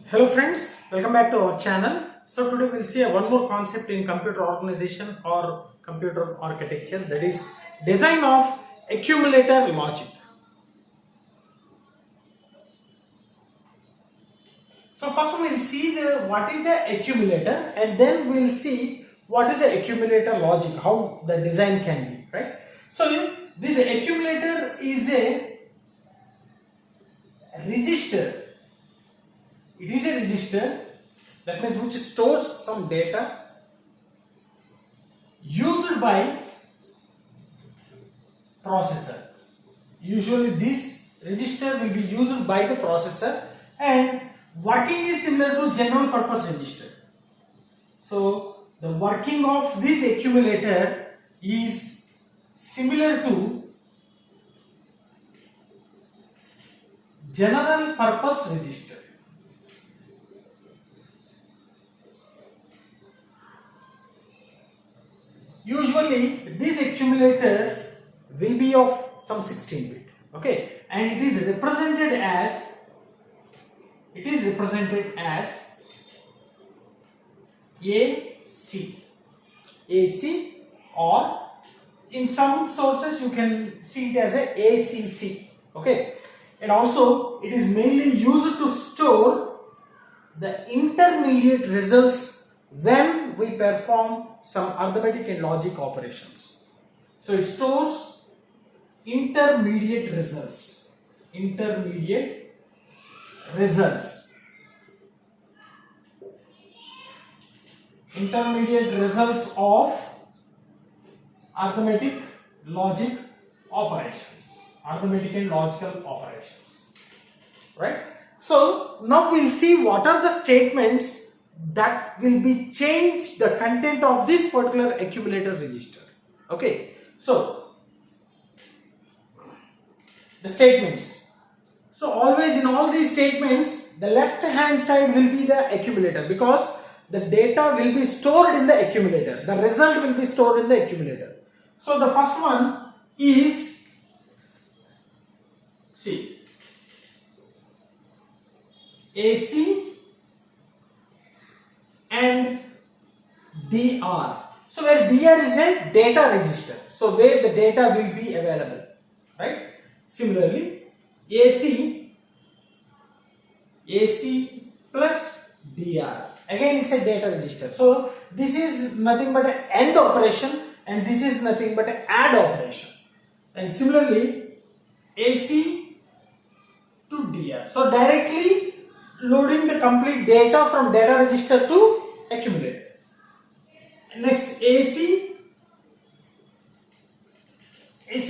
Hello friends, welcome back to our channel. So today we'll see one more concept in computer organization or computer architecture, that is design of accumulator logic. So first we'll see what is the accumulator, and then we'll see what is the accumulator logic, how the design can be, right? So this accumulator is a register. It is a register, that means which stores some data used by processor. Usually this register will be used by the processor and working is similar to general purpose register. So the working of this accumulator is similar to general purpose register. Usually this accumulator will be of some 16-bit, okay, and it is represented as AC, or in some sources you can see it as a ACC, okay, and also it is mainly used to store the intermediate results when we perform some arithmetic and logic operations. So it stores intermediate results of arithmetic logic operations, arithmetic and logical operations, right? So now we'll see what are the statements that will be change the content of this particular accumulator register. Okay, so the statements. So always in all these statements, the left hand side will be the accumulator, because the data will be stored in the accumulator. The result will be stored in the accumulator. So the first one is, see, AC and DR. So where DR is a data register, so where the data will be available, right? Similarly, AC plus DR, again it's a data register. So this is nothing but an AND operation, and this is nothing but an add operation. And similarly, AC to DR. So directly loading the complete data from data register to accumulator. Next, AC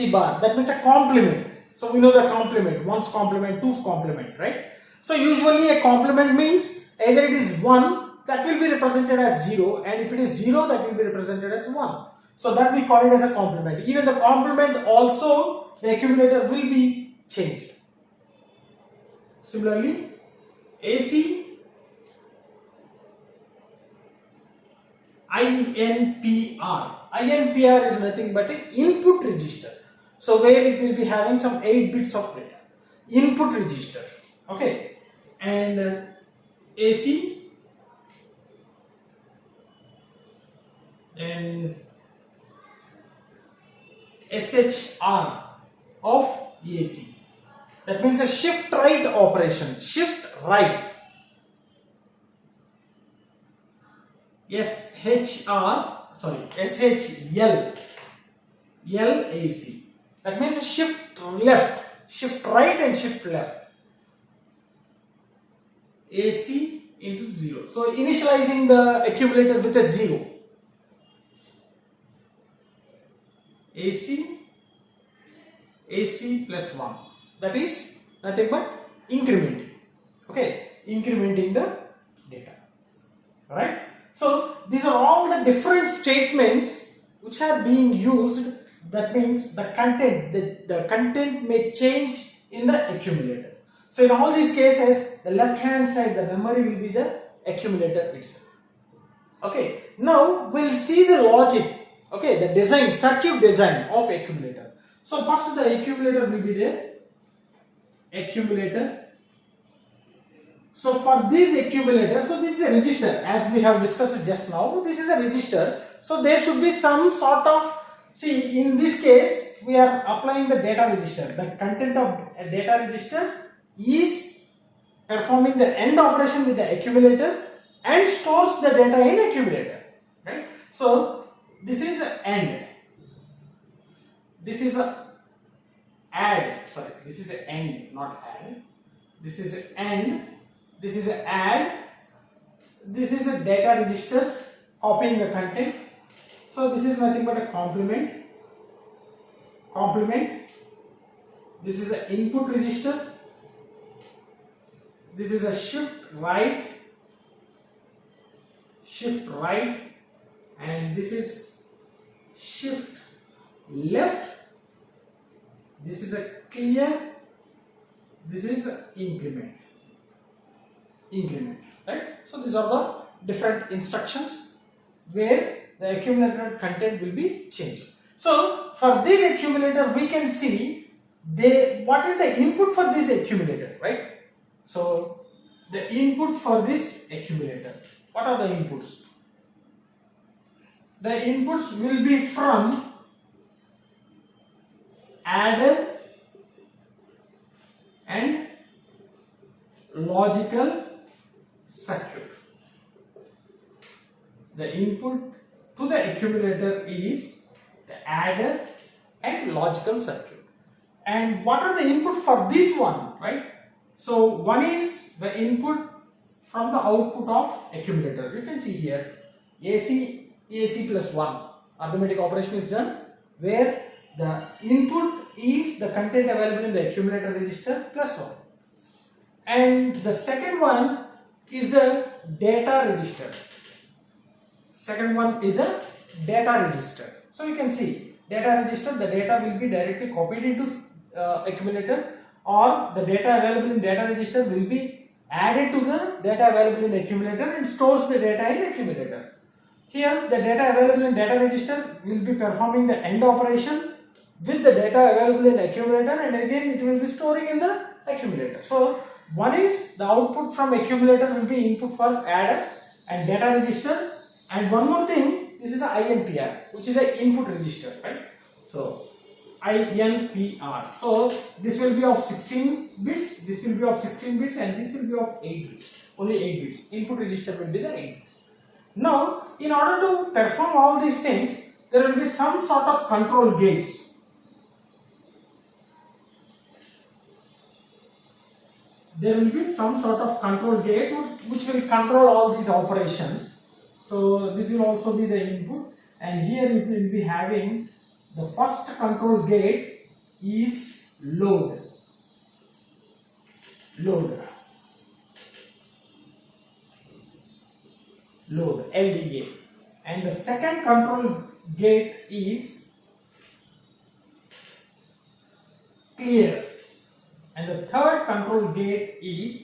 bar, that means a complement. So we know the complement, one's complement, two's complement, right? So usually a complement means either it is 1, that will be represented as 0, and if it is 0, that will be represented as 1. So that we call it as a complement. Even the complement also, the accumulator will be changed. Similarly, AC INPR is nothing but an input register. So where it will be having some 8 bits of data, input register, okay, and AC and SHR of AC. That means a shift right operation, shift right. SHL LAC. That means a shift left, shift right and shift left. AC into 0. So initializing the accumulator with a 0. AC plus 1. That is nothing but incrementing. Okay, incrementing the data. Alright. So these are all the different statements which are being used. That means the content, the content may change in the accumulator. So in all these cases, the left hand side, the memory will be the accumulator itself. Okay, now we'll see the logic, okay, the design, circuit design of accumulator. So first the accumulator will be there, accumulator So for this accumulator, so this is a register as we have discussed just now. This is a register. So there should be some sort of, see in this case we are applying the data register. The content of a data register is performing the AND operation with the accumulator and stores the data in accumulator. Right? So this is AND. This is a add. Sorry, this is a AND, not add. This is a AND. This is a add. This is a data register copying the content. So this is nothing but a complement. This is an input register. This is a shift right, and this is shift left. This is a clear. This is a increment, right? So these are the different instructions where the accumulator content will be changed. So for this accumulator we can see what is the input for this accumulator, right? So the input for this accumulator, what are the inputs? The inputs will be from adder and logical circuit. The input to the accumulator is the adder and logical circuit. And what are the input for this one, right? So one is the input from the output of accumulator. You can see here AC plus 1 arithmetic operation is done where the input is the content available in the accumulator register plus 1. And the second one is the data register. Second one is the data register. So you can see data register, the data will be directly copied into accumulator, or the data available in data register will be added to the data available in accumulator and stores the data in accumulator. Here the data available in data register will be performing the AND operation with the data available in accumulator, and again it will be storing in the accumulator. So one is the output from accumulator will be input for adder and data register, and one more thing, this is a INPR, which is an input register, right? So INPR. So this will be of 16 bits, this will be of 16 bits, and this will be of 8 bits. Only 8 bits. Input register will be the 8 bits. Now, in order to perform all these things, there will be some sort of control gates. There will be some sort of control gates which will control all these operations. So this will also be the input, and here it will be having the first control gate is load, LDA, and the second control gate is clear, and the third control gate is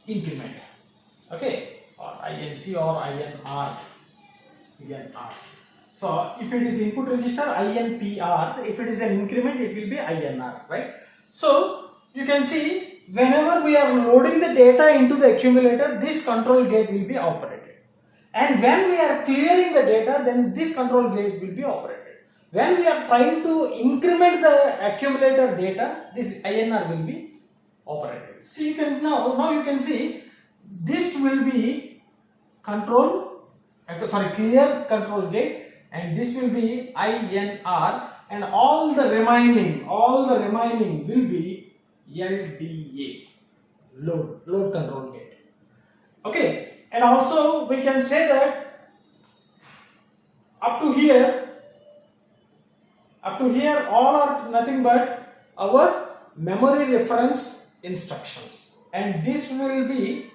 increment, okay, or INC or INR. So if it is input register, INPR, if it is an increment, it will be INR, right? So you can see whenever we are loading the data into the accumulator, this control gate will be operated, and when we are clearing the data, then this control gate will be operated. When we are trying to increment the accumulator data, this INR will be operated. See, you can now you can see this will be clear control gate, and this will be INR, and all the remaining will be LDA, load control gate. Okay, and also we can say that up to here all are nothing but our memory reference instructions, and this will be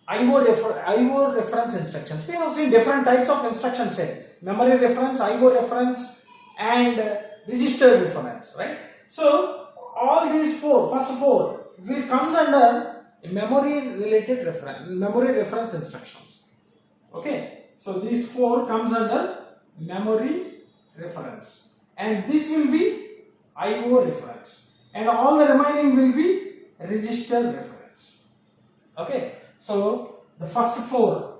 IO reference instructions. We have seen different types of instruction set: memory reference, IO reference, and register reference, right? So all these first four will comes under memory reference instructions. Okay, so these four comes under memory reference, and this will be IO reference. and all the remaining will be register reference. Okay, so the first four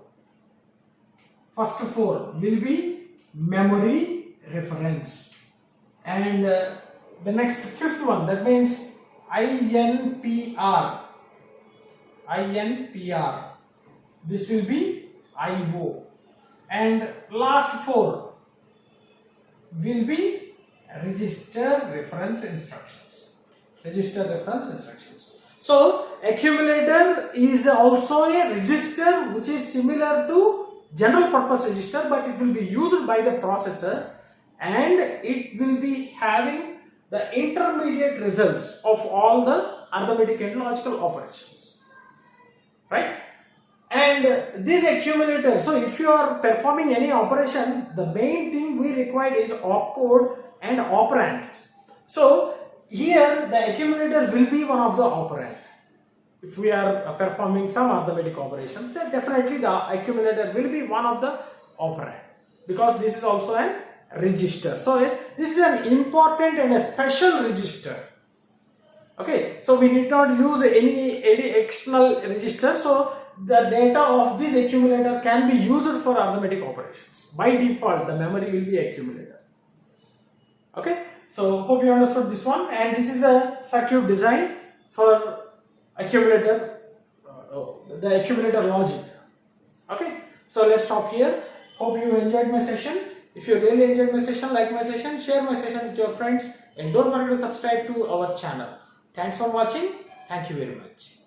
will be memory reference, and the next fifth one, that means INPR, this will be IO, and last four will be register reference instructions. So accumulator is also a register which is similar to general purpose register, but it will be used by the processor and it will be having the intermediate results of all the arithmetic and logical operations, right? And this accumulator, so if you are performing any operation, the main thing we require is opcode and operands. So here the accumulator will be one of the operand. If we are performing some arithmetic operations, then definitely the accumulator will be one of the operand, because this is also a register. So this is an important and a special register. Okay, so we need not use any external register. So the data of this accumulator can be used for arithmetic operations. By default, the memory will be accumulator. Okay, so hope you understood this one, and this is a circuit design for accumulator, the accumulator logic. Okay, so let's stop here. Hope you enjoyed my session. If you really enjoyed my session, like my session, share my session with your friends, and don't forget to subscribe to our channel. Thanks for watching. Thank you very much.